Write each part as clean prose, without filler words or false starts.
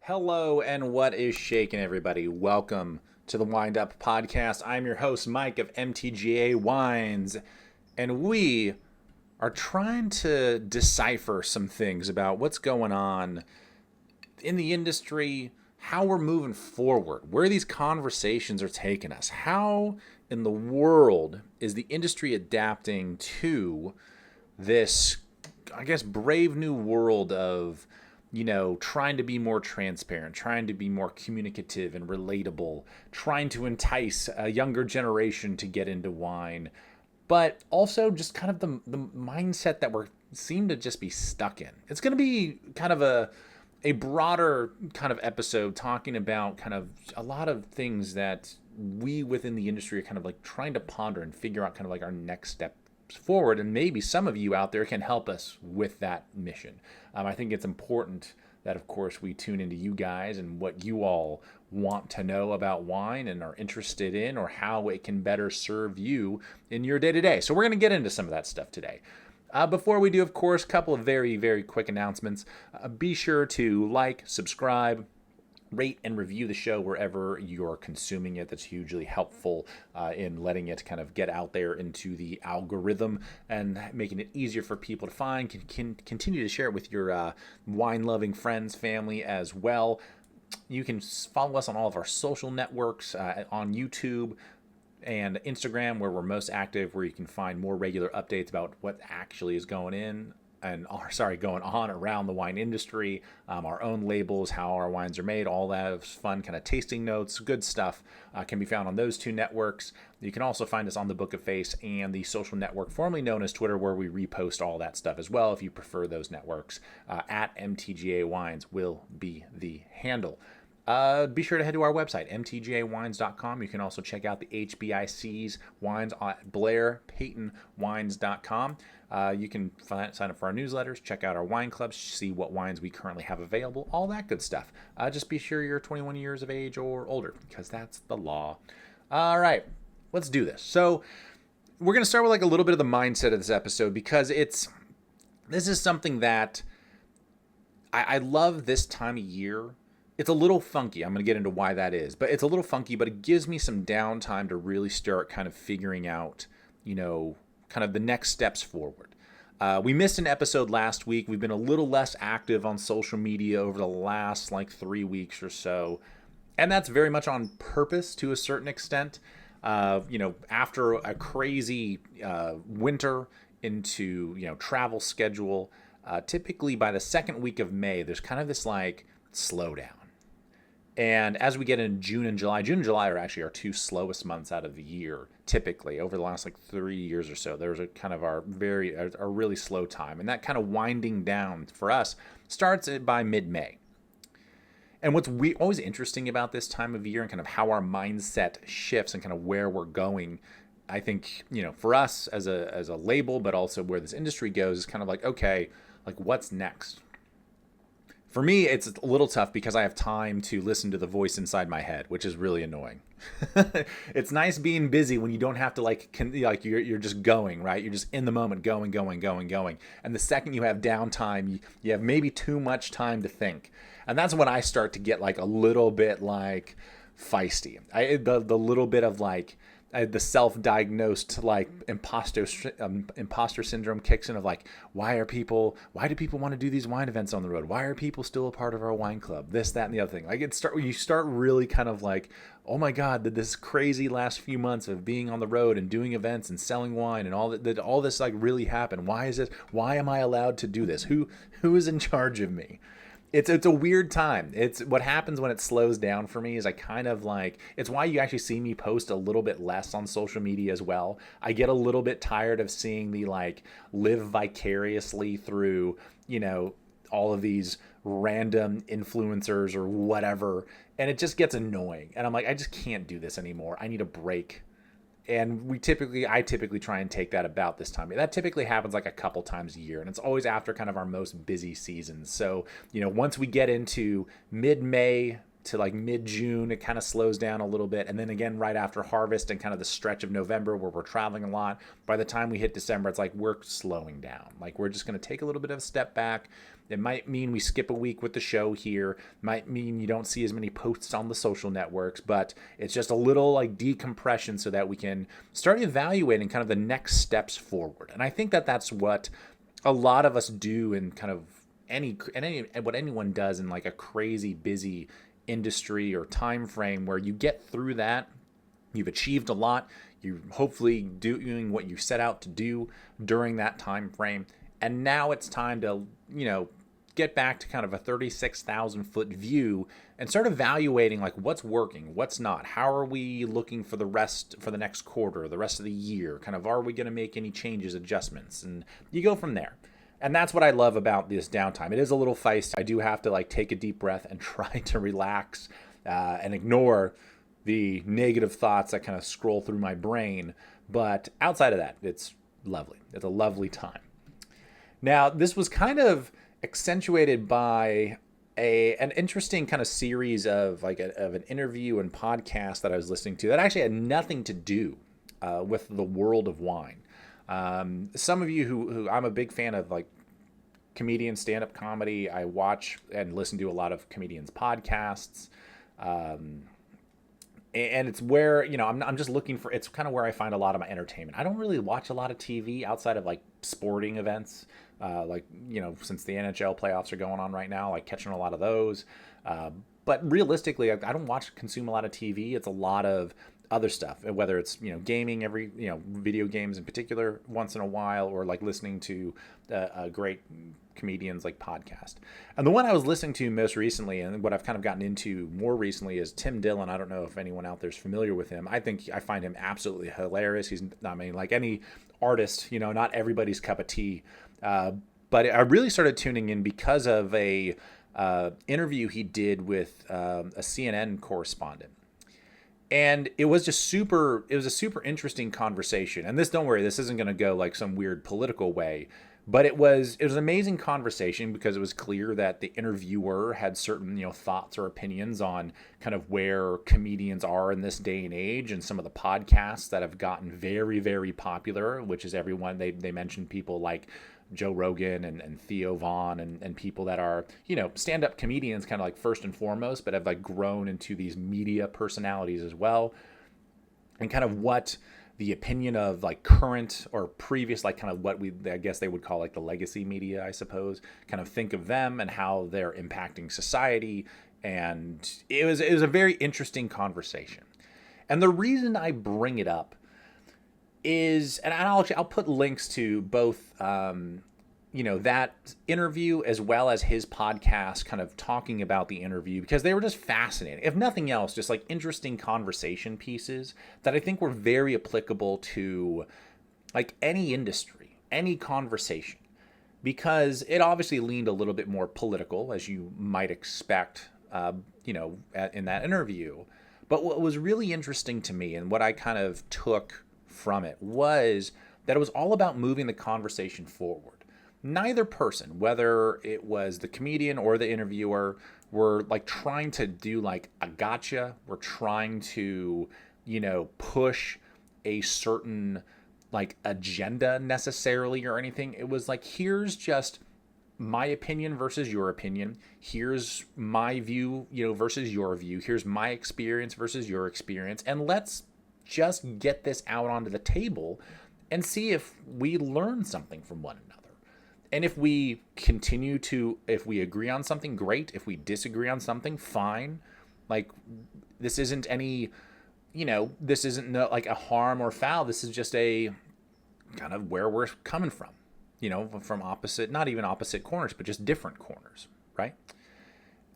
Hello, and what is shaking, everybody? Welcome to the Wind Up Podcast. I'm your host, Mike of MTGA Wines, and we are trying to decipher some things about what's going on in the industry, how we're moving forward, where these conversations are taking us. How in the world is the industry adapting to this, I guess, brave new world of, trying to be more transparent, trying to be more communicative and relatable, trying to entice a younger generation to get into wine, but also just kind of the mindset that we're seem to just be stuck in. It's going to be kind of a broader kind of episode talking about kind of a lot of things that we within the industry are kind of like trying to ponder and figure out kind of like our next step forward, and maybe some of you out there can help us with that mission. I think it's important that, of course, we tune into you guys and what you all want to know about wine and are interested in, or how it can better serve you in your day-to-day. So we're going to get into some of that stuff today. Before we do, of course, a couple of very, very quick announcements. Be sure to like, subscribe, rate and review the show wherever you're consuming it. That's hugely helpful in letting it kind of get out there into the algorithm and making it easier for people to find. Can continue to share it with your wine-loving friends, family as well. You can follow us on all of our social networks on YouTube and Instagram, where we're most active, where you can find more regular updates about what actually is going on around the wine industry, our own labels, how our wines are made, all that fun kind of tasting notes, good stuff can be found on those two networks. You can also find us on the Book of Face and the social network formerly known as Twitter, where we repost all that stuff as well if you prefer those networks. At MTGA Wines will be the handle. Be sure to head to our website, mtgawines.com. You can also check out the HBIC's wines at blairpaytonwines.com. You can sign up for our newsletters, check out our wine clubs, see what wines we currently have available, all that good stuff. Just be sure you're 21 years of age or older, because that's the law. All right, let's do this. So we're going to start with like a little bit of the mindset of this episode, because this is something that I love this time of year. It's a little funky. I'm going to get into why that is, but it's a little funky, but it gives me some downtime to really start kind of figuring out, kind of the next steps forward. We missed an episode last week. We've been a little less active on social media over the last 3 weeks or so. And that's very much on purpose to a certain extent. After a crazy winter into, travel schedule, typically by the second week of May, there's kind of this slowdown. And as we get into June and July are actually our two slowest months out of the year, typically over the last 3 years or so. There's a kind of our really slow time. And that kind of winding down for us starts by mid-May. And what's always interesting about this time of year and kind of how our mindset shifts and kind of where we're going, I think, for us as a label, but also where this industry goes, is kind of okay, what's next? For me, it's a little tough because I have time to listen to the voice inside my head, which is really annoying. It's nice being busy when you don't have to you're just going, right? You're just in the moment, going. And the second you have downtime, you have maybe too much time to think. And that's when I start to get a little bit feisty. The little bit of the self-diagnosed imposter syndrome kicks in of why do people want to do these wine events on the road? Why are people still a part of our wine club? This, that, and the other thing. You start really kind of oh my God, did this crazy last few months of being on the road and doing events and selling wine and all that, did all this really happen? Why is this? Why am I allowed to do this? Who is in charge of me? It's a weird time. It's what happens when it slows down for me is I kind of it's why you actually see me post a little bit less on social media as well. I get a little bit tired of seeing the live vicariously through, all of these random influencers or whatever. And it just gets annoying. And I'm I just can't do this anymore. I need a break. And I typically try and take that about this time. That typically happens a couple times a year, and it's always after kind of our most busy seasons. So, once we get into mid-May to mid-June, it kind of slows down a little bit. And then again, right after harvest and kind of the stretch of November where we're traveling a lot, by the time we hit December, it's we're slowing down. We're just going to take a little bit of a step back It might mean we skip a week with the show here. Might mean you don't see as many posts on the social networks, but it's just a little like decompression so that we can start evaluating kind of the next steps forward. And I think that that's what a lot of us do in kind of what anyone does in like a crazy busy industry or time frame where you get through that. You've achieved a lot. You're hopefully doing what you set out to do during that time frame. And now it's time to, get back to kind of a 36,000 foot view and start evaluating like what's working, what's not. How are we looking for the next quarter, the rest of the year? Kind of, are we going to make any changes, adjustments? And you go from there. And that's what I love about this downtime. It is a little feisty. I do have to like take a deep breath and try to relax and ignore the negative thoughts that kind of scroll through my brain. But outside of that, it's lovely. It's a lovely time. Now, this was kind of accentuated by an interesting kind of series of of an interview and podcast that I was listening to that actually had nothing to do with the world of wine. Some of you who I'm a big fan of like comedian stand-up comedy. I watch and listen to a lot of comedians' podcasts. And it's where, I'm just looking for, it's kind of where I find a lot of my entertainment. I don't really watch a lot of TV outside of like sporting events. Since the NHL playoffs are going on right now, like catching a lot of those. But realistically, I don't consume a lot of TV. It's a lot of other stuff, whether it's, gaming, video games in particular once in a while, or like listening to great comedians like podcast. And the one I was listening to most recently, and what I've kind of gotten into more recently, is Tim Dillon. I don't know if anyone out there is familiar with him. I find him absolutely hilarious. He's, like any artist, not everybody's cup of tea. But I really started tuning in because of a interview he did with a CNN correspondent. And it was a super interesting conversation. And don't worry, this isn't going to go like some weird political way. But it was an amazing conversation because it was clear that the interviewer had certain, thoughts or opinions on kind of where comedians are in this day and age, and some of the podcasts that have gotten very, very popular, which is everyone. They mentioned people like Joe Rogan and Theo Vaughn and people that are, stand-up comedians kind of like first and foremost, but have like grown into these media personalities as well. And kind of what the opinion of like current or previous, like kind of what I guess they would call like the legacy media, I suppose, kind of think of them and how they're impacting society. And it was a very interesting conversation. And the reason I bring it up is, and I'll put links to both, that interview as well as his podcast kind of talking about the interview, because they were just fascinating. If nothing else, just like interesting conversation pieces that I think were very applicable to like any industry, any conversation, because it obviously leaned a little bit more political, as you might expect, in that interview. But what was really interesting to me and what I kind of took from it was that it was all about moving the conversation forward. Neither person, whether it was the comedian or the interviewer, were like trying to do like a gotcha. We're trying to, push a certain like agenda necessarily or anything. It was like, here's just my opinion versus your opinion. Here's my view, versus your view. Here's my experience versus your experience. And let's just get this out onto the table and see if we learn something from one another. And if we if we agree on something, great. If we disagree on something, fine. Like, this isn't any, this isn't like a harm or foul. This is just a kind of where we're coming from, from opposite, not even opposite corners, but just different corners, right?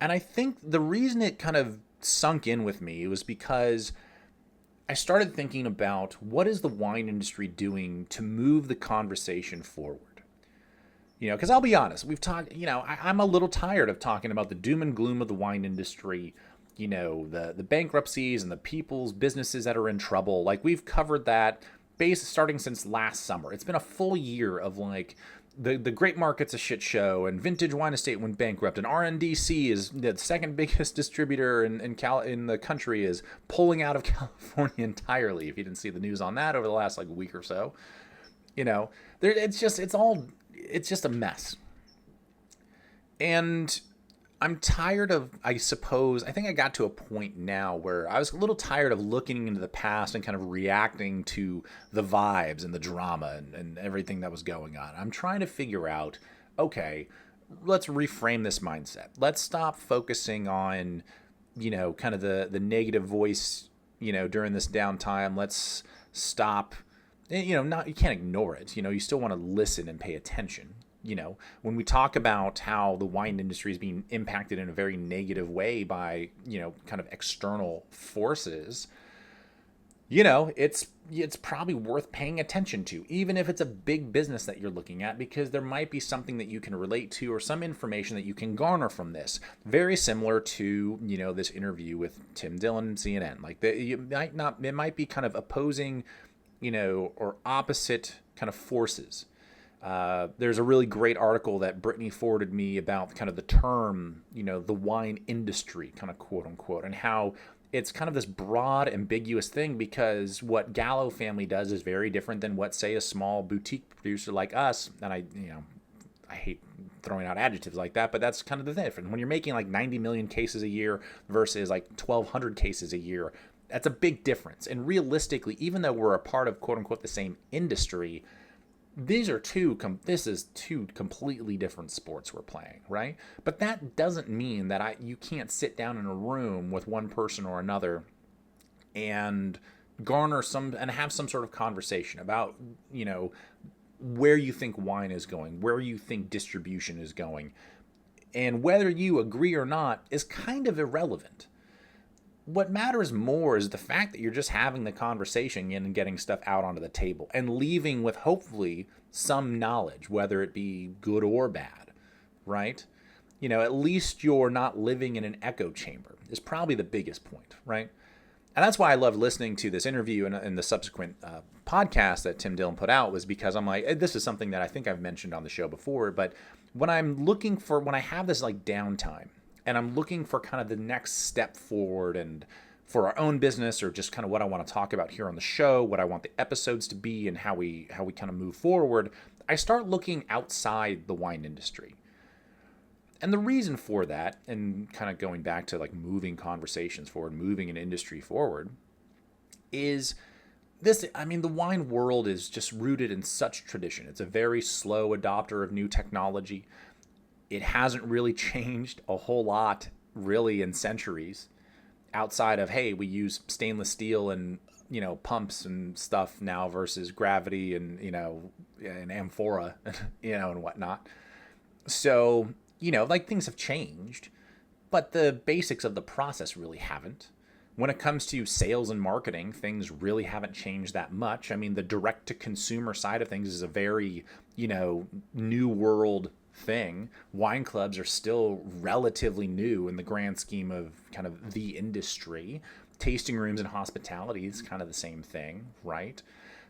And I think the reason it kind of sunk in with me was because I started thinking about what is the wine industry doing to move the conversation forward. Because I'll be honest, we've talked, I'm a little tired of talking about the doom and gloom of the wine industry, the bankruptcies and the people's businesses that are in trouble. Like, we've covered that starting since last summer. It's been a full year of like the grape market's a shit show, and Vintage Wine Estate went bankrupt, and RNDC is the second biggest distributor in the country, is pulling out of California entirely. If you didn't see the news on that over the last like week or so, it's just a mess. And I'm tired of, I suppose, I think I got to a point now where I was a little tired of looking into the past and kind of reacting to the vibes and the drama and everything that was going on. I'm trying to figure out, okay, let's reframe this mindset. Let's stop focusing on, kind of the negative voice, during this downtime. Let's stop, not, you can't ignore it. You still want to listen and pay attention. When we talk about how the wine industry is being impacted in a very negative way by, kind of external forces, it's probably worth paying attention to, even if it's a big business that you're looking at, because there might be something that you can relate to or some information that you can garner from this. Very similar to, this interview with Tim Dillon, CNN. Like, it might be kind of opposing, or opposite kind of forces. There's a really great article that Brittany forwarded me about kind of the term, the wine industry, kind of quote unquote, and how it's kind of this broad, ambiguous thing, because what Gallo family does is very different than what, say, a small boutique producer like us. And I hate throwing out adjectives like that, but that's kind of the difference. When you're making like 90 million cases a year versus like 1,200 cases a year, that's a big difference. And realistically, even though we're a part of quote unquote the same industry, this is two completely different sports we're playing, right? But that doesn't mean that you can't sit down in a room with one person or another and garner and have some sort of conversation about, where you think wine is going, where you think distribution is going. And whether you agree or not is kind of irrelevant. What matters more is the fact that you're just having the conversation and getting stuff out onto the table and leaving with hopefully some knowledge, whether it be good or bad, right? At least you're not living in an echo chamber is probably the biggest point, right? And that's why I love listening to this interview and the subsequent podcast that Tim Dillon put out, was because I'm like, this is something that I think I've mentioned on the show before, but when I have this like downtime, and I'm looking for kind of the next step forward and for our own business, or just kind of what I want to talk about here on the show, what I want the episodes to be, and how we kind of move forward, I start looking outside the wine industry. And the reason for that, and kind of going back to like moving conversations forward, moving an industry forward, is the wine world is just rooted in such tradition. It's a very slow adopter of new technology. It hasn't really changed a whole lot, really, in centuries, outside of, hey, we use stainless steel and, pumps and stuff now versus gravity and, and amphora, and whatnot. So, like, things have changed, but the basics of the process really haven't. When it comes to sales and marketing, things really haven't changed that much. I mean, the direct-to-consumer side of things is a very, new world thing. Wine clubs are still relatively new in the grand scheme of kind of the industry. Tasting rooms and hospitality is kind of the same thing, right?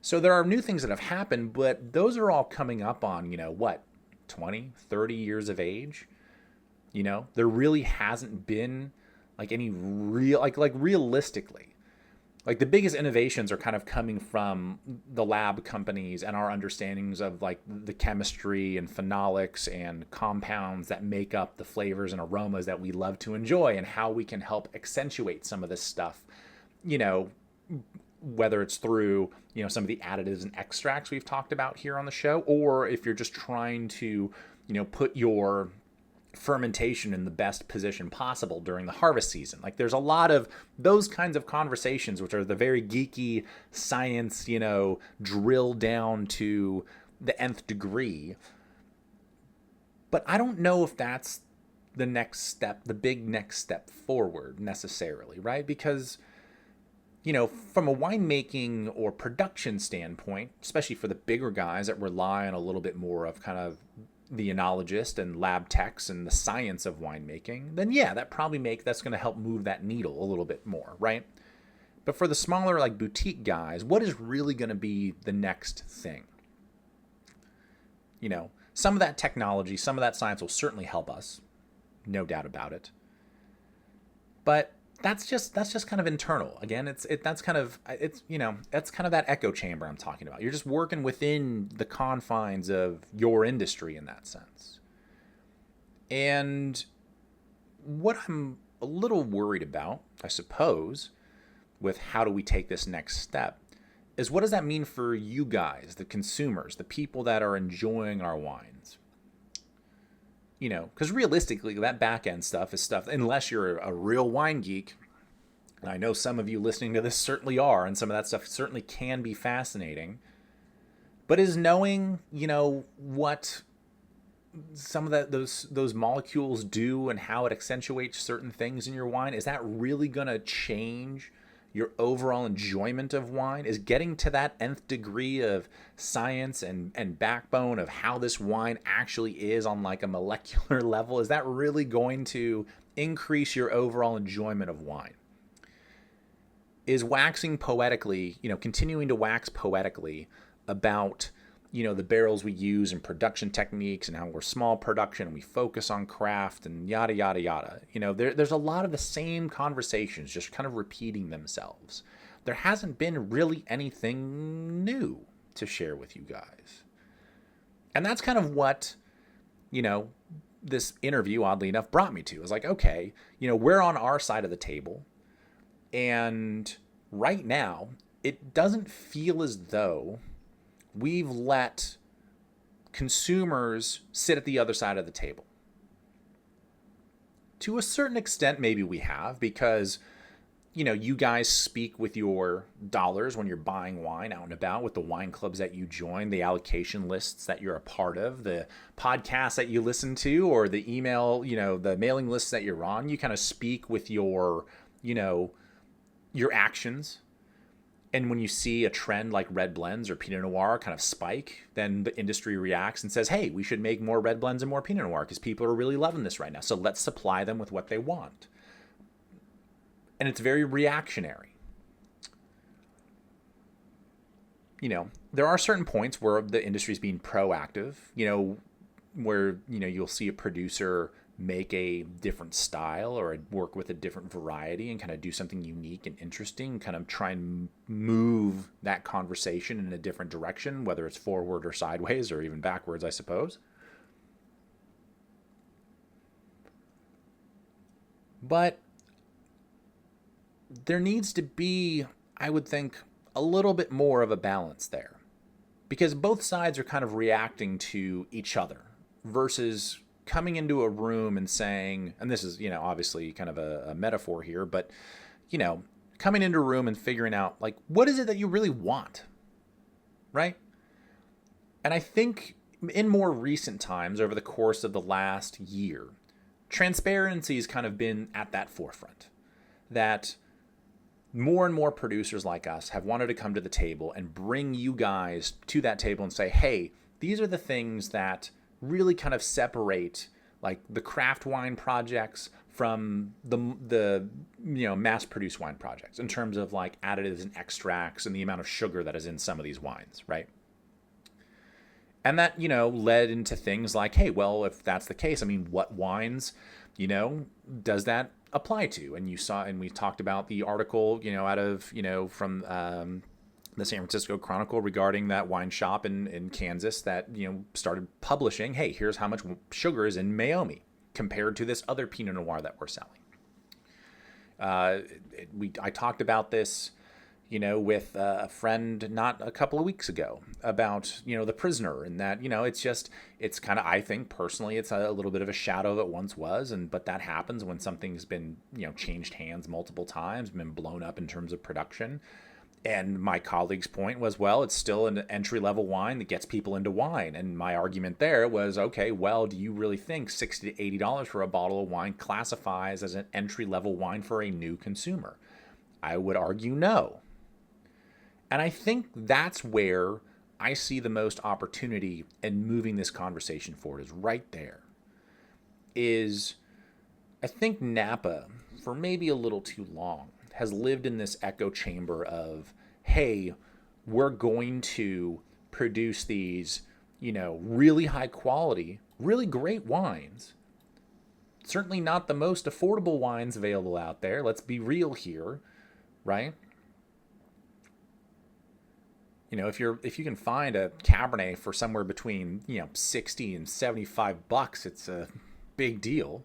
So there are new things that have happened, but those are all coming up on, 20, 30 years of age. There really hasn't been like any real, like realistically, like the biggest innovations are kind of coming from the lab companies and our understandings of like the chemistry and phenolics and compounds that make up the flavors and aromas that we love to enjoy, and how we can help accentuate some of this stuff, whether it's through, some of the additives and extracts we've talked about here on the show, or if you're just trying to, put your fermentation in the best position possible during the harvest season. Like, there's a lot of those kinds of conversations, which are the very geeky science, drill down to the nth degree. But I don't know if that's the next step, the big next step forward necessarily, right? Because, from a winemaking or production standpoint, especially for the bigger guys that rely on a little bit more of kind of the enologist and lab techs and the science of winemaking, then yeah, that's going to help move that needle a little bit more, right? But for the smaller, like, boutique guys, what is really going to be the next thing? Some of that technology, some of that science will certainly help us, no doubt about it. But that's just kind of internal. Again, that's kind of that echo chamber I'm talking about. You're just working within the confines of your industry in that sense. And what I'm a little worried about, I suppose, with how do we take this next step is what does that mean for you guys, the consumers, the people that are enjoying our wines? Because realistically, that back end stuff is stuff, unless you're a real wine geek, and I know some of you listening to this certainly are, and some of that stuff certainly can be fascinating, but is knowing, what some of those molecules do and how it accentuates certain things in your wine, is that really going to change your overall enjoyment of wine? Is getting to that nth degree of science and backbone of how this wine actually is on like a molecular level, is that really going to increase your overall enjoyment of wine? Is waxing poetically, continuing to wax poetically about the barrels we use and production techniques and how we're small production and we focus on craft and yada, yada, yada. There's a lot of the same conversations just kind of repeating themselves. There hasn't been really anything new to share with you guys. And that's kind of what, this interview, oddly enough, brought me to. It's like, okay, we're on our side of the table. And right now, it doesn't feel as though we've let consumers sit at the other side of the table. To a certain extent, maybe we have, because, you guys speak with your dollars when you're buying wine out and about, with the wine clubs that you join, the allocation lists that you're a part of, the podcasts that you listen to, or the email, the mailing lists that you're on. You kind of speak with your actions. And when you see a trend like red blends or Pinot Noir kind of spike, then the industry reacts and says, hey, we should make more red blends and more Pinot Noir because people are really loving this right now. So let's supply them with what they want. And it's very reactionary. There are certain points where the industry is being proactive, where, you'll see a producer make a different style or work with a different variety and kind of do something unique and interesting, kind of try and move that conversation in a different direction, whether it's forward or sideways or even backwards, I suppose. But there needs to be, I would think, a little bit more of a balance there, because both sides are kind of reacting to each other versus coming into a room and saying, and this is, obviously kind of a metaphor here, but, coming into a room and figuring out, like, what is it that you really want, right? And I think in more recent times, over the course of the last year, transparency has kind of been at that forefront, that more and more producers like us have wanted to come to the table and bring you guys to that table and say, hey, these are the things that really kind of separate like the craft wine projects from the mass-produced wine projects in terms of like additives and extracts and the amount of sugar that is in some of these wines, right? And that, led into things like, hey, well, if that's the case, I mean, what wines, does that apply to? And you saw, and we talked about the article, out of, from the San Francisco Chronicle regarding that wine shop in Kansas that, started publishing, hey, here's how much sugar is in Meiomi compared to this other Pinot Noir that we're selling. I talked about this, with a friend not a couple of weeks ago about, The Prisoner, and that, it's kind of, I think personally, it's a little bit of a shadow of it once was. But that happens when something's been, changed hands multiple times, been blown up in terms of production. And my colleague's point was, well, it's still an entry-level wine that gets people into wine. And my argument there was, okay, well, do you really think $60 to $80 for a bottle of wine classifies as an entry-level wine for a new consumer? I would argue no. And I think that's where I see the most opportunity in moving this conversation forward, is right there. I think Napa, for maybe a little too long, has lived in this echo chamber of, hey, we're going to produce these, really high quality, really great wines. Certainly not the most affordable wines available out there. Let's be real here, right? If you can find a Cabernet for somewhere between, $60 and $75, it's a big deal.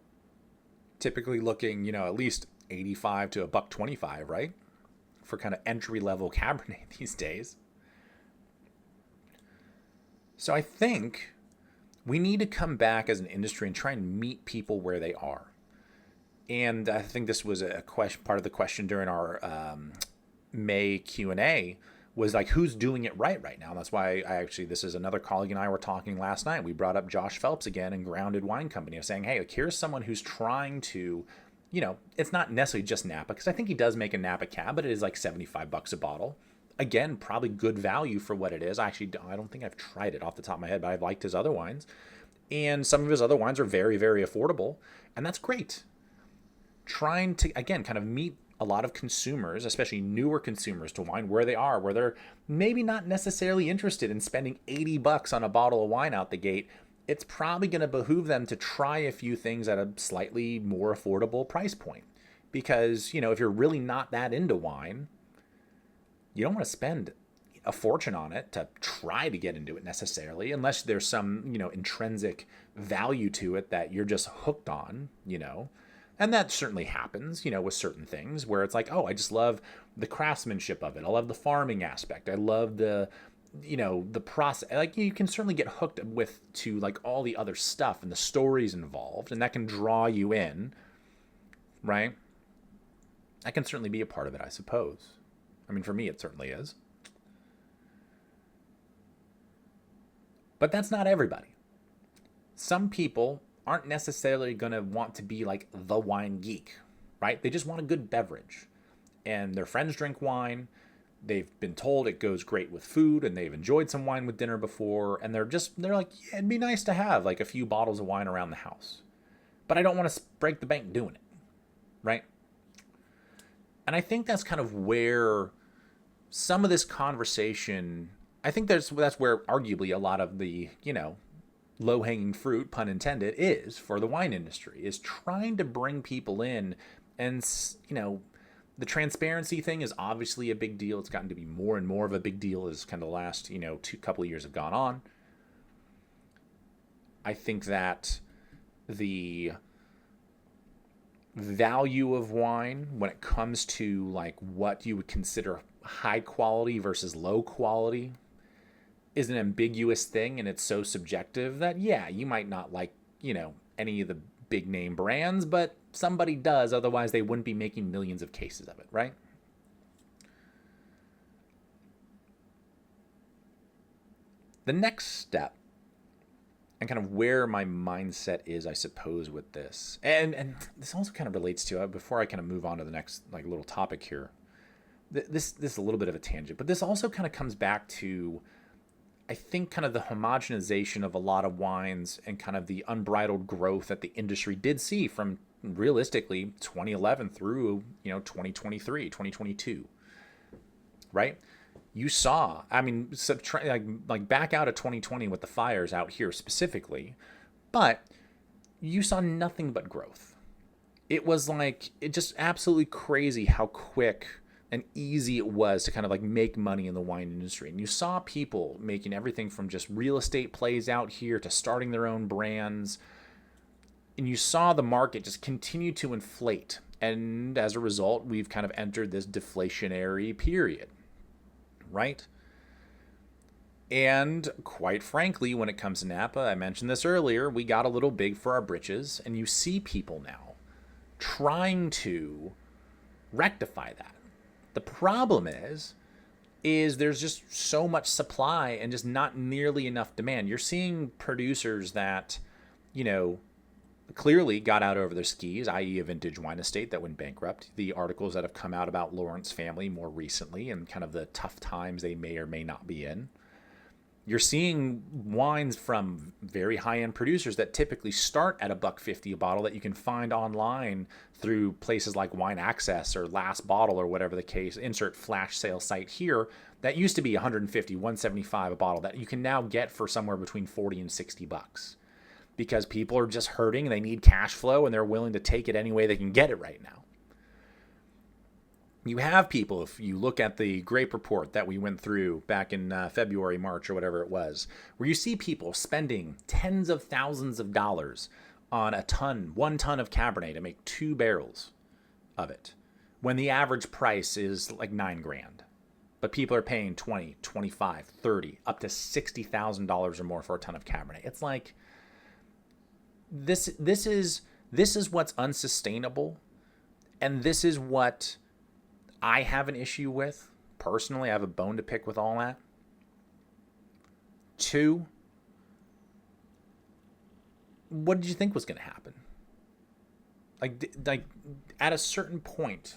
Typically looking, at least 85 to a buck 25, right? For kind of entry level Cabernet these days. So I think we need to come back as an industry and try and meet people where they are. And I think this was a question, part of the question during our May Q&A was like, who's doing it right now? And that's why this is another colleague and I were talking last night. We brought up Josh Phelps again and Grounded Wine Company of saying, hey, like, here's someone who's trying to, it's not necessarily just Napa, because I think he does make a Napa cab, but it is like $75 a bottle. Again, probably good value for what it is. I don't think I've tried it off the top of my head, but I've liked his other wines. And some of his other wines are very, very affordable. And that's great. Trying to, again, kind of meet a lot of consumers, especially newer consumers to wine, where they are, where they're maybe not necessarily interested in spending $80 on a bottle of wine out the gate. It's probably going to behoove them to try a few things at a slightly more affordable price point. Because, if you're really not that into wine, you don't want to spend a fortune on it to try to get into it necessarily, unless there's some, intrinsic value to it that you're just hooked on, And that certainly happens, with certain things where it's like, oh, I just love the craftsmanship of it. I love the farming aspect. I love the process. Like, you can certainly get hooked to like all the other stuff and the stories involved, and that can draw you in, right? That can certainly be a part of it, I suppose. I mean, for me, it certainly is. But that's not everybody. Some people aren't necessarily going to want to be like the wine geek, right? They just want a good beverage. And their friends drink wine. They've been told it goes great with food, and they've enjoyed some wine with dinner before. And they're like, yeah, it'd be nice to have like a few bottles of wine around the house. But I don't want to break the bank doing it, right? And I think that's kind of where some of this conversation, I think that's where arguably a lot of the, low-hanging fruit, pun intended, is for the wine industry, is trying to bring people in. And, the transparency thing is obviously a big deal. It's gotten to be more and more of a big deal as kind of the last, couple of years have gone on. I think that the value of wine when it comes to like what you would consider high quality versus low quality is an ambiguous thing, and it's so subjective that, yeah, you might not like, any of the big name brands, but somebody does, otherwise they wouldn't be making millions of cases of it, right? The next step, and kind of where my mindset is, I suppose, with this, and this also kind of relates to, before I kind of move on to the next like little topic here, this is a little bit of a tangent, but this also kind of comes back to, I think, kind of the homogenization of a lot of wines and kind of the unbridled growth that the industry did see from realistically 2011 through, 2023, 2022, right? You saw, I mean, like back out of 2020 with the fires out here specifically, but you saw nothing but growth. It was like, it just absolutely crazy how quick and easy it was to kind of like make money in the wine industry. And you saw people making everything from just real estate plays out here to starting their own brands. And you saw the market just continue to inflate. And as a result, we've kind of entered this deflationary period, right? And quite frankly, when it comes to Napa, I mentioned this earlier, we got a little big for our britches. And you see people now trying to rectify that. The problem is there's just so much supply and just not nearly enough demand. You're seeing producers that, clearly got out over their skis, i.e. a vintage wine estate that went bankrupt. The articles that have come out about Lawrence family more recently and kind of the tough times they may or may not be in. You're seeing wines from very high-end producers that typically start at $1.50 a bottle that you can find online through places like Wine Access or Last Bottle or whatever the case, insert flash sale site here, that used to be $150, $175 a bottle that you can now get for somewhere between $40 and $60 because people are just hurting and they need cash flow and they're willing to take it any way they can get it right now. You have people, if you look at the grape report that we went through back in February, March, or whatever it was, where you see people spending tens of thousands of dollars on 1 ton of Cabernet to make 2 barrels of it when the average price is like 9 grand. But people are paying 20, 25, 30, up to $60,000 or more for a ton of Cabernet. It's like this is what's unsustainable, and this is what I have an issue with. Personally, I have a bone to pick with all that. 2, what did you think was going to happen? Like at a certain point,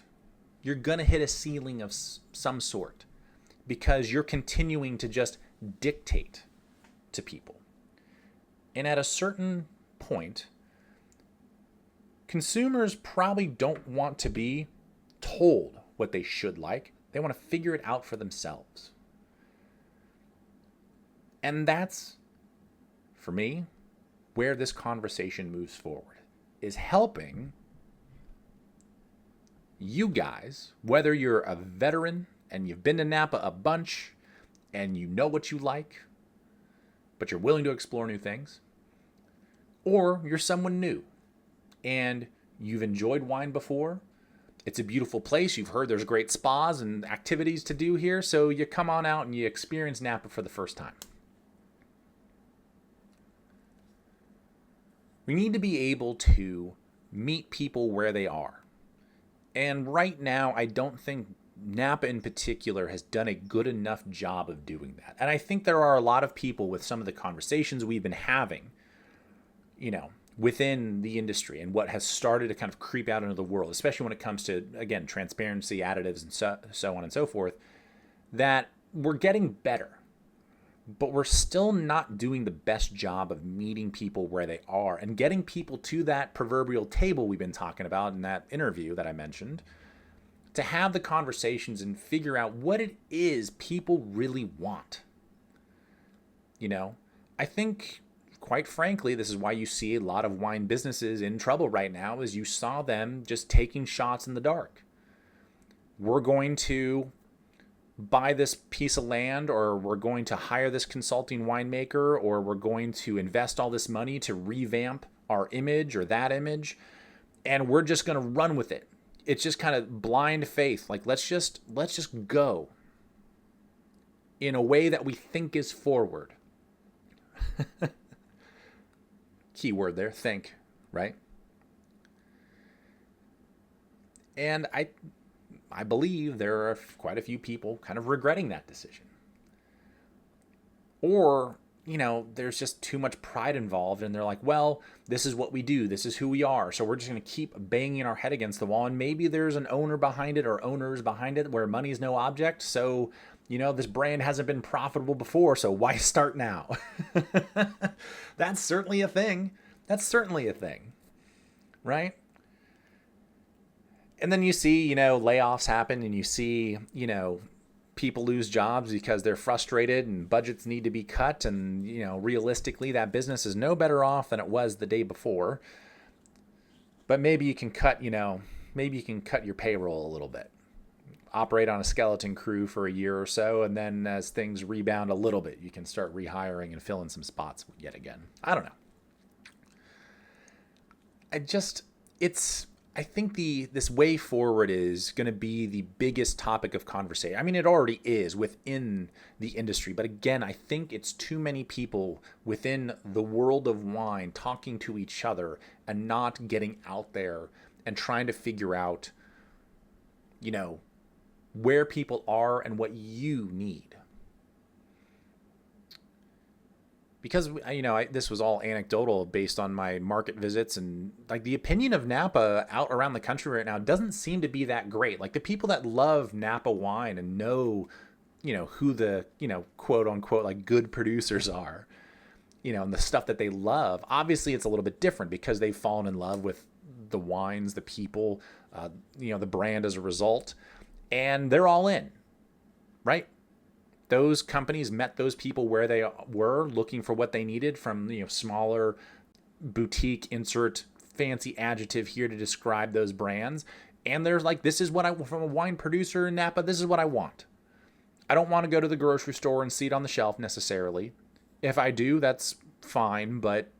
you're going to hit a ceiling of some sort because you're continuing to just dictate to people. And at a certain point, consumers probably don't want to be told what they should like. They want to figure it out for themselves. And that's, for me, where this conversation moves forward, is helping you guys, whether you're a veteran and you've been to Napa a bunch and you know what you like, but you're willing to explore new things, or you're someone new and you've enjoyed wine before. It's a beautiful place. You've heard there's great spas and activities to do here, so you come on out and you experience Napa for the first time. We need to be able to meet people where they are. And right now, I don't think Napa in particular has done a good enough job of doing that. And I think there are a lot of people with some of the conversations we've been having, within the industry and what has started to kind of creep out into the world, especially when it comes to, again, transparency, additives, and so on and so forth, that we're getting better. But we're still not doing the best job of meeting people where they are and getting people to that proverbial table we've been talking about in that interview that I mentioned, to have the conversations and figure out what it is people really want. I think, quite frankly, this is why you see a lot of wine businesses in trouble right now, is you saw them just taking shots in the dark. We're going to buy this piece of land, or we're going to hire this consulting winemaker, or we're going to invest all this money to revamp our image or that image, and we're just going to run with it. It's just kind of blind faith. Like, let's just go in a way that we think is forward. Key word there, think, right? And I believe there are quite a few people kind of regretting that decision. Or, there's just too much pride involved, and they're like, well, this is what we do, this is who we are, so we're just going to keep banging our head against the wall, and maybe there's an owner behind it or owners behind it where money is no object, so, this brand hasn't been profitable before, so why start now? That's certainly a thing. Right? And then you see, layoffs happen, and you see, people lose jobs because they're frustrated and budgets need to be cut. And, realistically, that business is no better off than it was the day before. But maybe you can cut your payroll a little bit. Operate on a skeleton crew for a year or so. And then as things rebound a little bit, you can start rehiring and filling some spots yet again. I don't know. I think this way forward is going to be the biggest topic of conversation. I mean, it already is within the industry, but again, I think it's too many people within the world of wine talking to each other and not getting out there and trying to figure out, where people are and what you need. Because, this was all anecdotal based on my market visits, and like the opinion of Napa out around the country right now doesn't seem to be that great. Like the people that love Napa wine and know, who the, quote unquote, like good producers are, and the stuff that they love, obviously it's a little bit different because they've fallen in love with the wines, the people, the brand as a result, and they're all in, right? Those companies met those people where they were looking for what they needed from, smaller boutique, insert fancy adjective here to describe those brands. And there's like, this is what I, from a wine producer in Napa, this is what I want. I don't want to go to the grocery store and see it on the shelf necessarily. If I do, that's fine. But,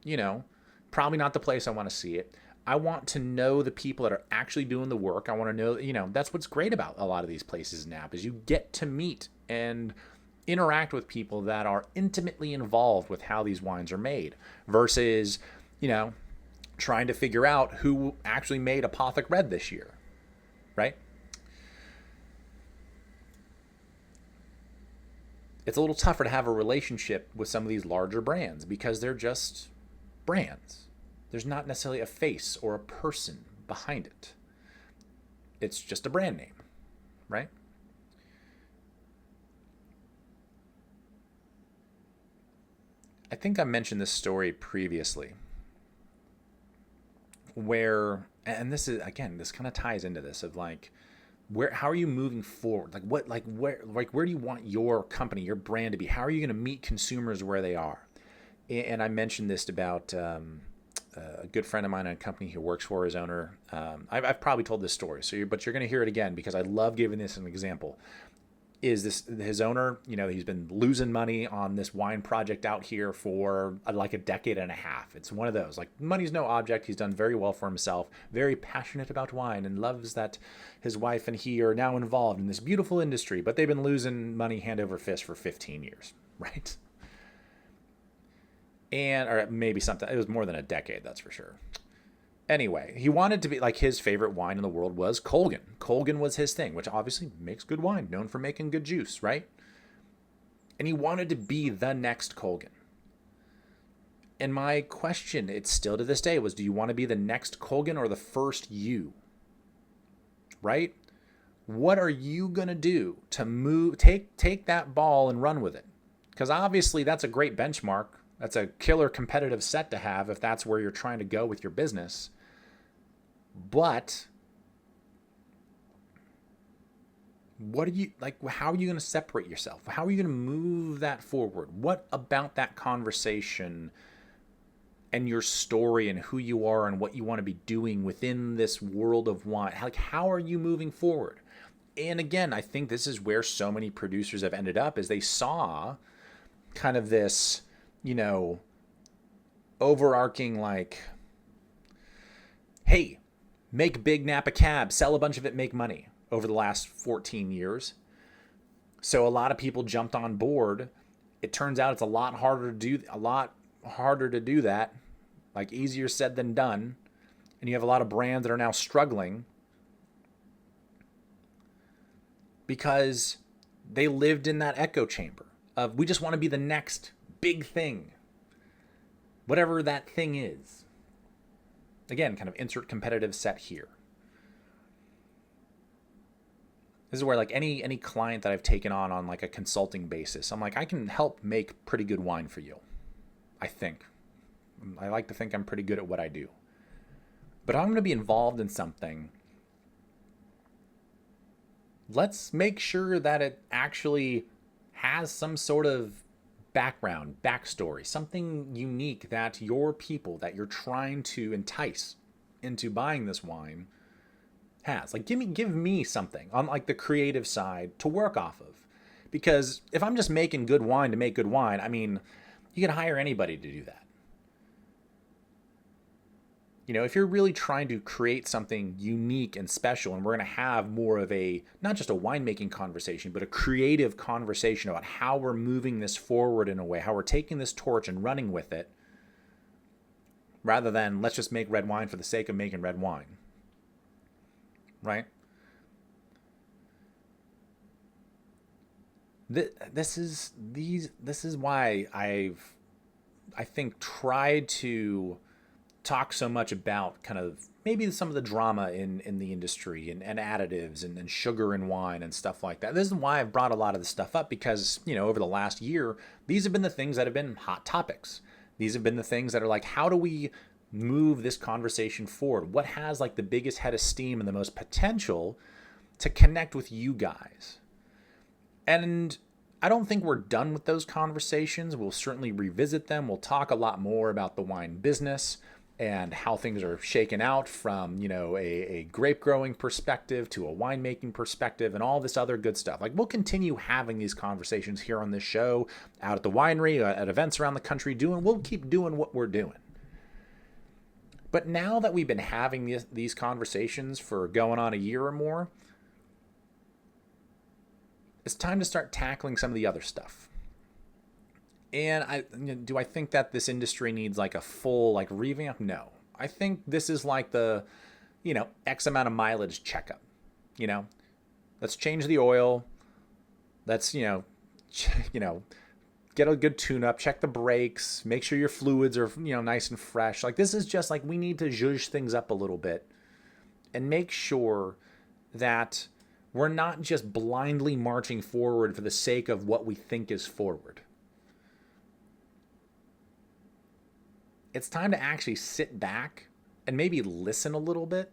Probably not the place I want to see it. I want to know the people that are actually doing the work. I want to know, that's what's great about a lot of these places now is you get to meet and interact with people that are intimately involved with how these wines are made versus, trying to figure out who actually made Apothic Red this year, right? It's a little tougher to have a relationship with some of these larger brands because they're just brands. There's not necessarily a face or a person behind it. It's just a brand name, right? I think I mentioned this story previously where, and this is, again, this kind of ties into this of like, how are you moving forward? Where do you want your company, your brand to be? How are you going to meet consumers where they are? And I mentioned this about a good friend of mine in a company who works for his owner. I've probably told this story, but you're going to hear it again because I love giving this an example. Is this his owner? He's been losing money on this wine project out here for like a decade and a half. It's one of those, like, money's no object. He's done very well for himself, very passionate about wine, and loves that his wife and he are now involved in this beautiful industry, but they've been losing money hand over fist for 15 years, right? Or maybe something, it was more than a decade, that's for sure. Anyway, he wanted to be like, his favorite wine in the world was Colgan. Colgan was his thing, which obviously makes good wine, known for making good juice, right? And he wanted to be the next Colgan. And my question, it's still to this day, was, do you want to be the next Colgan or the first you? Right? What are you going to do to take that ball and run with it? Because obviously that's a great benchmark. That's a killer competitive set to have if that's where you're trying to go with your business. But what are you like? How are you going to separate yourself? How are you going to move that forward? What about that conversation and your story and who you are and what you want to be doing within this world of wine? Like, how are you moving forward? And again, I think this is where so many producers have ended up, is they saw kind of this, overarching, like, hey, make big Napa Cab, sell a bunch of it, make money over the last 14 years. So a lot of people jumped on board. It turns out it's a lot harder to do that, like, easier said than done. And you have a lot of brands that are now struggling because they lived in that echo chamber of, we just want to be the next big thing, whatever that thing is. Again, kind of insert competitive set here. This is where, like, any client that I've taken on like a consulting basis, I'm like, I can help make pretty good wine for you. I think. I like to think I'm pretty good at what I do. But I'm going to be involved in something. Let's make sure that it actually has some sort of background, backstory, something unique that your people that you're trying to entice into buying this wine has. Like, give me something on, like, the creative side to work off of. Because if I'm just making good wine to make good wine, I mean, you can hire anybody to do that. If you're really trying to create something unique and special, and we're going to have more of a, not just a winemaking conversation, but a creative conversation about how we're moving this forward in a way, how we're taking this torch and running with it, rather than let's just make red wine for the sake of making red wine. Right? This is why I think tried to talk so much about kind of maybe some of the drama in the industry and additives and sugar in wine and stuff like that. This is why I've brought a lot of this stuff up, because, over the last year, these have been the things that have been hot topics. These have been the things that are like, how do we move this conversation forward? What has, like, the biggest head of steam and the most potential to connect with you guys? And I don't think we're done with those conversations. We'll certainly revisit them. We'll talk a lot more about the wine business and how things are shaken out from, a grape growing perspective to a winemaking perspective and all this other good stuff. Like, we'll continue having these conversations here on this show, out at the winery, at events around the country, we'll keep doing what we're doing. But now that we've been having these conversations for going on a year or more, it's time to start tackling some of the other stuff. And do I think that this industry needs like a full like revamp? No. I think this is like the, X amount of mileage checkup. Let's change the oil. Let's, get a good tune up, check the brakes, make sure your fluids are, nice and fresh. Like this is just like we need to zhuzh things up a little bit and make sure that we're not just blindly marching forward for the sake of what we think is forward. It's time to actually sit back and maybe listen a little bit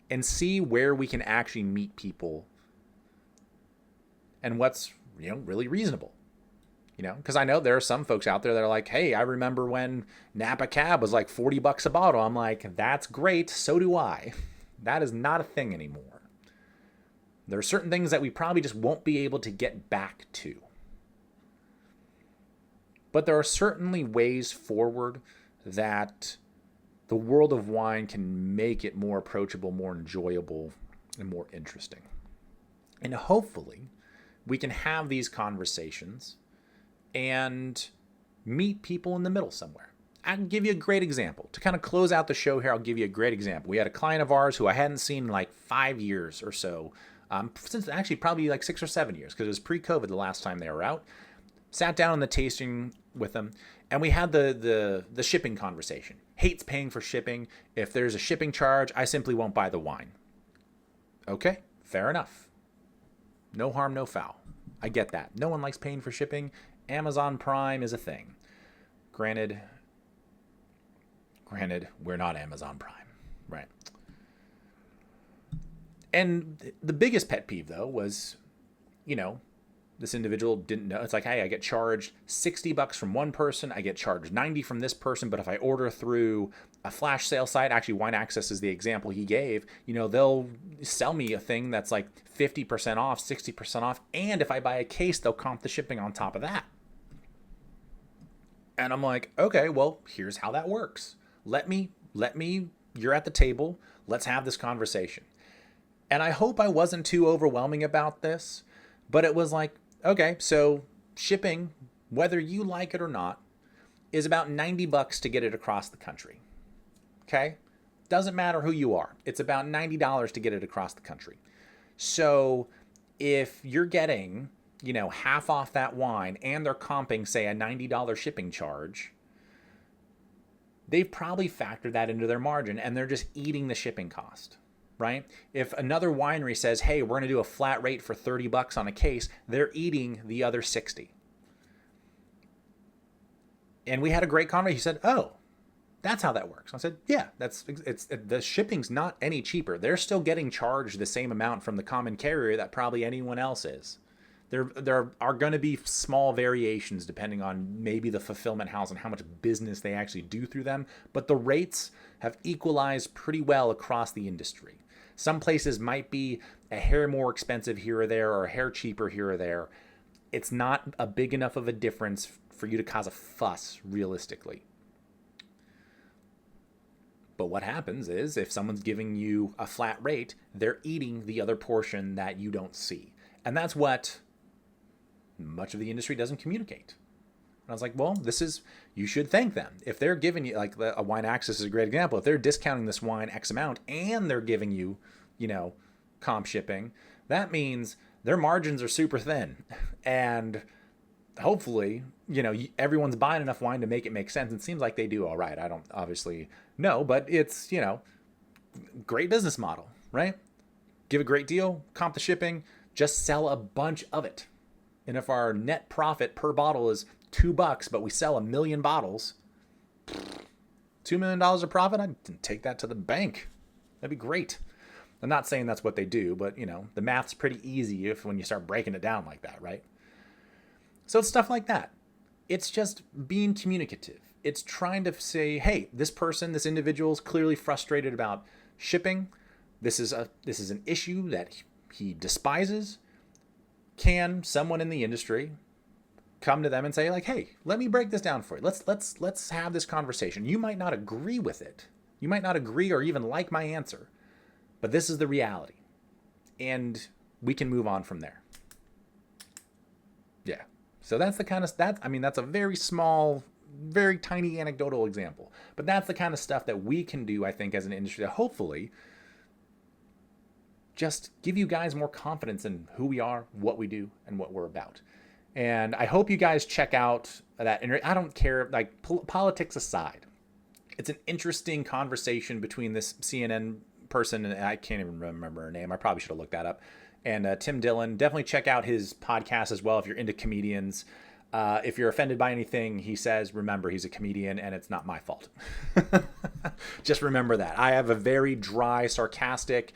and see where we can actually meet people and what's, really reasonable. Because I know there are some folks out there that are like, hey, I remember when Napa Cab was like $40 a bottle. I'm like, that's great. So do I. That is not a thing anymore. There are certain things that we probably just won't be able to get back to. But there are certainly ways forward that the world of wine can make it more approachable, more enjoyable, and more interesting. And hopefully, we can have these conversations and meet people in the middle somewhere. I'll give you a great example. To kind of close out the show here, I'll give you a great example. We had a client of ours who I hadn't seen in like 5 years or so, since actually probably like 6 or 7 years, because it was pre-COVID the last time they were out. Sat down in the tasting with them, and we had the shipping conversation. Hates paying for shipping. If there's a shipping charge, I simply won't buy the wine. Okay, fair enough. No harm, no foul. I get that. No one likes paying for shipping. Amazon Prime is a thing. Granted, we're not Amazon Prime, right? And the biggest pet peeve, though, was, this individual didn't know. It's like, hey, I get charged $60 from one person. I get charged $90 from this person. But if I order through a flash sale site, actually Wine Access is the example he gave, they'll sell me a thing that's like 50% off, 60% off. And if I buy a case, they'll comp the shipping on top of that. And I'm like, okay, well, here's how that works. Let me, you're at the table. Let's have this conversation. And I hope I wasn't too overwhelming about this, but it was like, okay, so shipping, whether you like it or not, is about $90 to get it across the country. Okay? Doesn't matter who you are. It's about $90 to get it across the country. So if you're getting, half off that wine and they're comping, say, a $90 shipping charge, they've probably factored that into their margin and they're just eating the shipping cost. Right? If another winery says, hey, we're going to do a flat rate for $30 on a case, they're eating the other 60. And we had a great conversation. He said, oh, that's how that works. I said, yeah, the shipping's not any cheaper. They're still getting charged the same amount from the common carrier that probably anyone else is. There are going to be small variations depending on maybe the fulfillment house and how much business they actually do through them, but the rates have equalized pretty well across the industry. Some places might be a hair more expensive here or there, or a hair cheaper here or there. It's not a big enough of a difference for you to cause a fuss, realistically. But what happens is, if someone's giving you a flat rate, they're eating the other portion that you don't see. And that's what much of the industry doesn't communicate. And I was like, well, you should thank them. If they're giving you, like a Wine Access is a great example. If they're discounting this wine X amount and they're giving you, comp shipping, that means their margins are super thin. And hopefully, everyone's buying enough wine to make it make sense. It seems like they do all right. I don't obviously know, but it's, great business model, right? Give a great deal, comp the shipping, just sell a bunch of it. And if our net profit per bottle is $2, but we sell 1 million bottles, $2 million of profit, I'd take that to the bank. That'd be great. I'm not saying that's what they do, but the math's pretty easy when you start breaking it down like that, right? So it's stuff like that. It's just being communicative. It's trying to say, hey, this individual is clearly frustrated about shipping. This is an issue that he despises. Can someone in the industry come to them and say like, hey, let me break this down for you. Let's have this conversation. You might not agree with it. You might not agree or even like my answer, but this is the reality. And we can move on from there. Yeah. So that's the kind of, that's a very small, very tiny anecdotal example, but that's the kind of stuff that we can do, I think, as an industry that hopefully just give you guys more confidence in who we are, what we do, and what we're about. And I hope you guys check out that interview. I don't care, like politics aside, it's an interesting conversation between this CNN person, and I can't even remember her name. I probably should have looked that up. And Tim Dillon. Definitely check out his podcast as well if you're into comedians. If you're offended by anything he says, remember he's a comedian and it's not my fault. Just remember that. I have a very dry, sarcastic,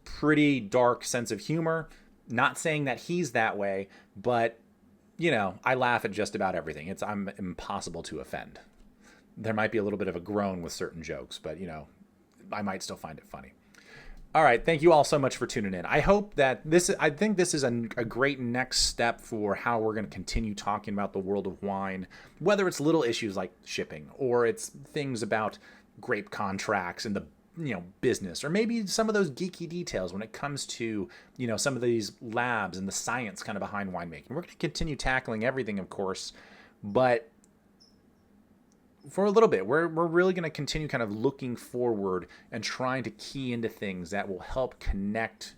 pretty dark sense of humor. Not saying that he's that way, but I laugh at just about everything. I'm impossible to offend. There might be a little bit of a groan with certain jokes, but I might still find it funny. All right, thank you all so much for tuning in. I hope that I think this is a great next step for how we're going to continue talking about the world of wine, whether it's little issues like shipping or it's things about grape contracts and the business, or maybe some of those geeky details when it comes to some of these labs and the science kind of behind winemaking. We're going to continue tackling everything, of course, but for a little bit, we're really going to continue kind of looking forward and trying to key into things that will help connect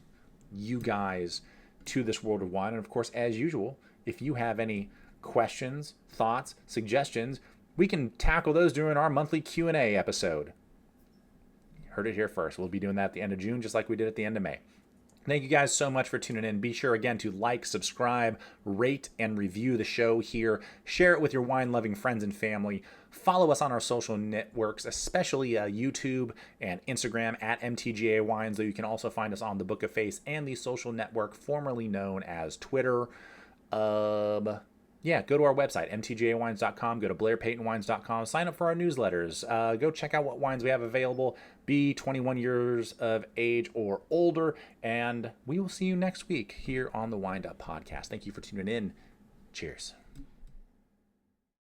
you guys to this world of wine. And of course, as usual, if you have any questions, thoughts, suggestions, we can tackle those during our monthly Q&A episode. You heard it here first. We'll be doing that at the end of June, just like we did at the end of May. Thank you guys so much for tuning in. Be sure, again, to like, subscribe, rate, and review the show here. Share it with your wine-loving friends and family. Follow us on our social networks, especially YouTube and Instagram at MTGA Wines, though you can also find us on the Book of Face and the social network formerly known as Twitter. Go to our website, mtgawines.com. Go to blairpaytonwines.com. Sign up for our newsletters. Go check out what wines we have available. Be 21 years of age or older. And we will see you next week here on the Wind Up Podcast. Thank you for tuning in. Cheers.